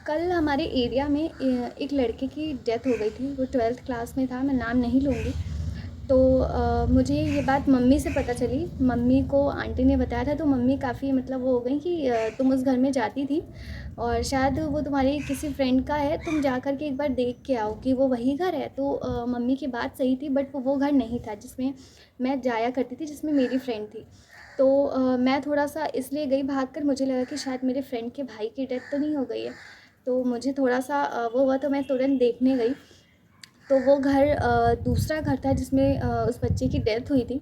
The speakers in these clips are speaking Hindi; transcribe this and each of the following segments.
कल हमारे एरिया में एक लड़के की डेथ हो गई थी। वो 12th क्लास में था, मैं नाम नहीं लूँगी। तो मुझे ये बात मम्मी से पता चली। मम्मी को आंटी ने बताया था, तो मम्मी काफ़ी मतलब वो हो गई कि तुम उस घर में जाती थी और शायद वो तुम्हारी किसी फ्रेंड का है, तुम जा कर के एक बार देख के आओ कि वो वही घर है। तो मम्मी की बात सही थी, बट वो घर नहीं था जिसमें मैं जाया करती थी, जिसमें मेरी फ्रेंड थी। तो मैं थोड़ा सा इसलिए गई भाग कर, मुझे लगा कि शायद मेरे फ्रेंड के भाई की डेथ तो नहीं हो गई है। तो मुझे थोड़ा सा वो हुआ, तो मैं तुरंत देखने गई। तो वो घर दूसरा घर था जिसमें उस बच्चे की डेथ हुई थी।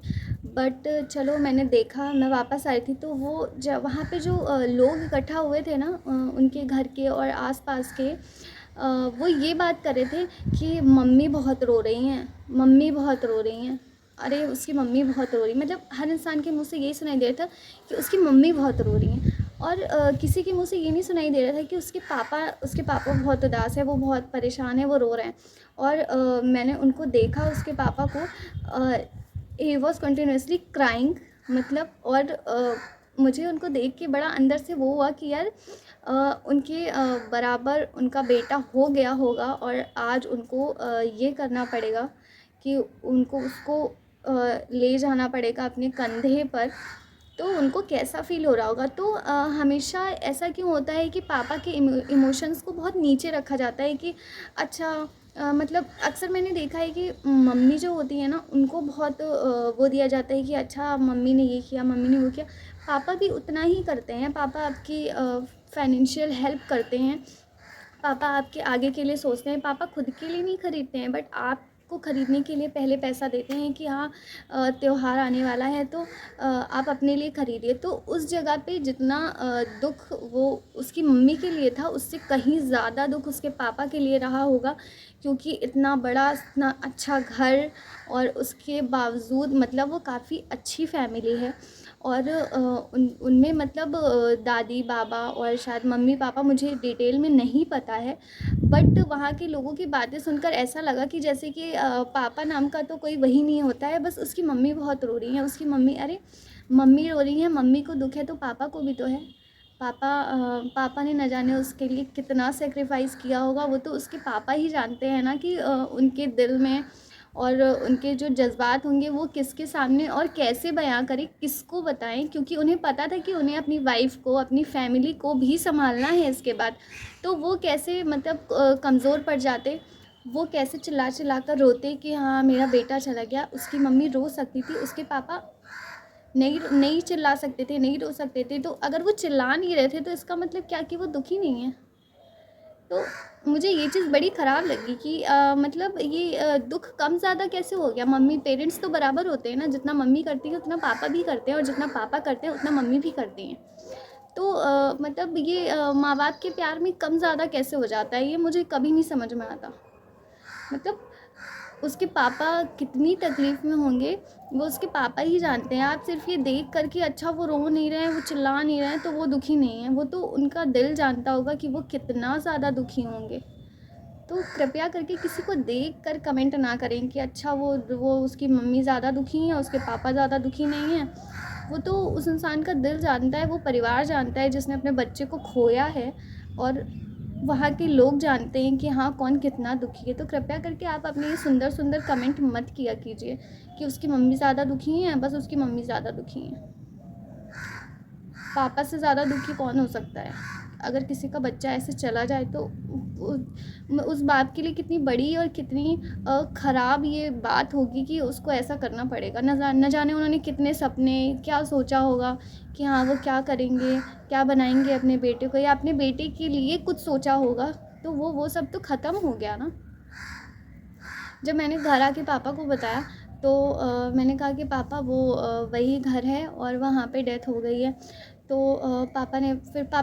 बट चलो मैंने देखा, मैं वापस आई थी तो वो जब वहाँ पे जो लोग इकट्ठा हुए थे ना, उनके घर के और आसपास के, वो ये बात कर रहे थे कि मम्मी बहुत रो रही हैं, मम्मी बहुत रो रही हैं। अरे उसकी मम्मी बहुत रो रही, मतलब हर इंसान के मुंह से यही सुनाई दे रहा था कि उसकी मम्मी बहुत रो रही हैं। और किसी के मुंह से ये नहीं सुनाई दे रहा था कि उसके पापा बहुत उदास है, वो बहुत परेशान है, वो रो रहे हैं। और मैंने उनको देखा, उसके पापा को, ही वॉज कंटिन्यूसली क्राइंग, मतलब। और मुझे उनको देख के बड़ा अंदर से वो हुआ कि यार उनके बराबर उनका बेटा हो गया होगा और आज उनको ये करना पड़ेगा कि उनको उसको ले जाना पड़ेगा अपने कंधे पर। तो उनको कैसा फ़ील हो रहा होगा। तो हमेशा ऐसा क्यों होता है कि पापा के इमोशंस को बहुत नीचे रखा जाता है कि अच्छा, मतलब अक्सर मैंने देखा है कि मम्मी जो होती है ना, उनको बहुत वो दिया जाता है कि अच्छा मम्मी ने ये किया, मम्मी ने वो किया। पापा भी उतना ही करते हैं, पापा आपकी फाइनेंशियल हेल्प करते हैं, पापा आपके आगे के लिए सोचते हैं। पापा खुद के लिए नहीं खरीदते हैं, बट आपको ख़रीदने के लिए पहले पैसा देते हैं कि हाँ, त्योहार आने वाला है तो आप अपने लिए ख़रीदिए। तो उस जगह पे जितना दुख वो उसकी मम्मी के लिए था, उससे कहीं ज़्यादा दुख उसके पापा के लिए रहा होगा। क्योंकि इतना बड़ा, इतना अच्छा घर, और उसके बावजूद मतलब वो काफ़ी अच्छी फैमिली है। और उनमें मतलब दादी बाबा और शायद मम्मी पापा, मुझे डिटेल में नहीं पता है। बट वहाँ के लोगों की बातें सुनकर ऐसा लगा कि जैसे कि पापा नाम का तो कोई वही नहीं होता है, बस उसकी मम्मी बहुत रो रही हैं, उसकी मम्मी। अरे मम्मी रो रही हैं, मम्मी को दुख है तो पापा को भी तो है। पापा ने न जाने उसके लिए कितना सेक्रीफाइस किया होगा, वो तो उसके पापा ही जानते हैं ना कि उनके दिल में और उनके जो जज़्बात होंगे वो किसके सामने और कैसे बयां करें, किसको बताएं। क्योंकि उन्हें पता था कि उन्हें अपनी वाइफ को, अपनी फैमिली को भी संभालना है इसके बाद। तो वो कैसे मतलब कमज़ोर पड़ जाते, वो कैसे चिल्ला चिल्ला कर रोते कि हाँ मेरा बेटा चला गया। उसकी मम्मी रो सकती थी, उसके पापा नहीं नहीं चिल्ला सकते थे, नहीं रो सकते थे। तो अगर वो चिल्ला नहीं रहे थे तो इसका मतलब क्या कि वो दुखी नहीं है। तो मुझे ये चीज़ बड़ी ख़राब लगी कि मतलब ये दुख कम ज़्यादा कैसे हो गया। मम्मी पेरेंट्स तो बराबर होते हैं ना, जितना मम्मी करती है उतना पापा भी करते हैं, और जितना पापा करते हैं उतना मम्मी भी करती हैं। तो मतलब ये माँ बाप के प्यार में कम ज़्यादा कैसे हो जाता है, ये मुझे कभी नहीं समझ में आता। मतलब उसके पापा कितनी तकलीफ़ में होंगे, वो उसके पापा ही जानते हैं। आप सिर्फ़ ये देख कर कि अच्छा वो रो नहीं रहे हैं, वो चिल्ला नहीं रहे हैं, तो वो दुखी नहीं है। वो तो उनका दिल जानता होगा कि वो कितना ज़्यादा दुखी होंगे। तो कृपया करके किसी को देख कर कमेंट ना करें कि अच्छा वो उसकी मम्मी ज़्यादा दुखी हैं, उसके पापा ज़्यादा दुखी नहीं हैं। वो तो उस इंसान का दिल जानता है, वो परिवार जानता है जिसने अपने बच्चे को खोया है। और वहाँ के लोग जानते हैं कि हाँ कौन कितना दुखी है। तो कृपया करके आप अपने ये सुंदर सुंदर कमेंट मत किया कीजिए कि उसकी मम्मी ज़्यादा दुखी हैं, बस उसकी मम्मी ज़्यादा दुखी हैं। पापा से ज़्यादा दुखी कौन हो सकता है। अगर किसी का बच्चा ऐसे चला जाए तो उस बाप के लिए कितनी बड़ी और कितनी ख़राब ये बात होगी कि उसको ऐसा करना पड़ेगा। न जाने उन्होंने कितने सपने क्या सोचा होगा कि हाँ वो क्या करेंगे, क्या बनाएंगे अपने बेटे को, या अपने बेटे के लिए कुछ सोचा होगा। तो वो सब तो ख़त्म हो गया ना। जब मैंने घर आके पापा को बताया तो मैंने कहा कि पापा वो वही घर है और वहाँ पे डेथ हो गई है। तो पापा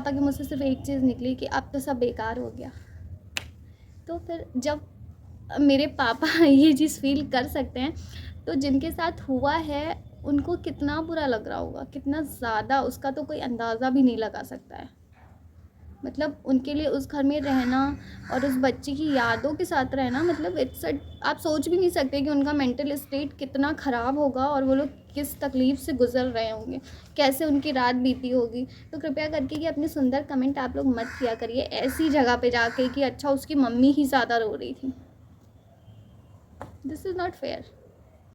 के मुँह से सिर्फ एक चीज़ निकली कि अब तो सब बेकार हो गया। तो फिर जब मेरे पापा ये चीज़ फ़ील कर सकते हैं, तो जिनके साथ हुआ है उनको कितना बुरा लग रहा होगा, कितना ज़्यादा, उसका तो कोई अंदाज़ा भी नहीं लगा सकता है। मतलब उनके लिए उस घर में रहना और उस बच्चे की यादों के साथ रहना, मतलब आप सोच भी नहीं सकते कि उनका मेंटल स्टेट कितना ख़राब होगा और वो लोग किस तकलीफ़ से गुज़र रहे होंगे, कैसे उनकी रात बीती होगी। तो कृपया करके कि अपने सुंदर कमेंट आप लोग मत किया करिए ऐसी जगह पे जाके कि अच्छा उसकी मम्मी ही ज़्यादा रो रही थी। This is not fair.